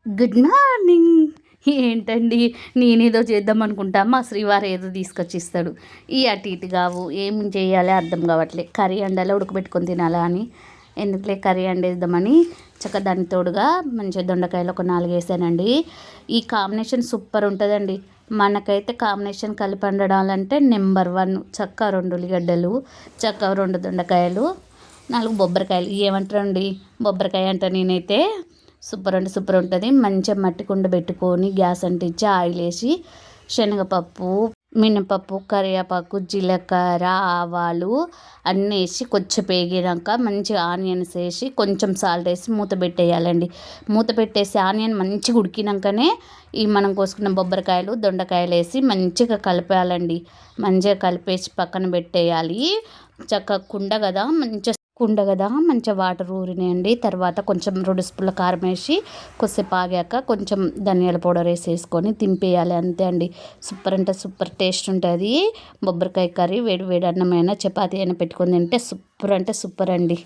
Good morning. ఏంటండి, నేనేదో చేద్దాం అనుకుంటా, మా శ్రీవారు ఏదో తీసుకొచ్చి ఇస్తాడు. ఈ అటు ఇటు కావు, ఏం చేయాలో అర్థం కావట్లే. కర్రీ అండాలో ఉడకబెట్టుకొని తినాలా అని, ఎందుకులే కర్రీ అండేద్దామని చక్కగా దానికి తోడుగా మంచిగా దొండకాయలు ఒక 4 వేసానండి. ఈ కాంబినేషన్ సూపర్ ఉంటుందండి. మనకైతే కాంబినేషన్ కలిపి వండాలంటే నెంబర్ 1. చక్కగా 2 ఉల్లిగడ్డలు, చక్కగా 2 దొండకాయలు, 4 బొబ్బరికాయలు. ఏమంటారండి, బొబ్బరికాయ అంట నేనైతే. సూపర్ అంటే సూపర్ ఉంటుంది. మంచిగా మట్టి కుండ పెట్టుకొని గ్యాస్ అంటించి ఆయిల్ వేసి శనగపప్పు, మినపప్పు, కరివేపాకు, జీలకర్ర, ఆవాలు అన్నీ వేసి కొంచెం వేగినాక మంచిగా ఆనియన్స్ వేసి కొంచెం సాల్ట్ వేసి మూత పెట్టేయాలండి. మూత పెట్టేసి ఆనియన్ మంచిగా ఉడికినాకనే ఈ మనం కోసుకున్న బొబ్బరికాయలు, దొండకాయలు వేసి మంచిగా కలిపేయాలండి. మంచిగా కలిపేసి పక్కన పెట్టేయాలి. చక్కగా కుండ కదా మంచిగా వాటర్ ఊరినాయండి. తర్వాత కొంచెం 2 స్పూన్ల కారం వేసి కొద్దిసేపు ఆగాక కొంచెం ధనియాల పౌడర్ వేసేసుకొని దింపేయాలి. అంతే అండి. సూపర్ అంటే సూపర్ టేస్ట్ ఉంటుంది. బొబ్బరికాయ కర్రీ వేడి వేడి అన్నమైనా చపాతీ అయినా పెట్టుకొని తింటే సూపర్ అంటే సూపర్ అండి.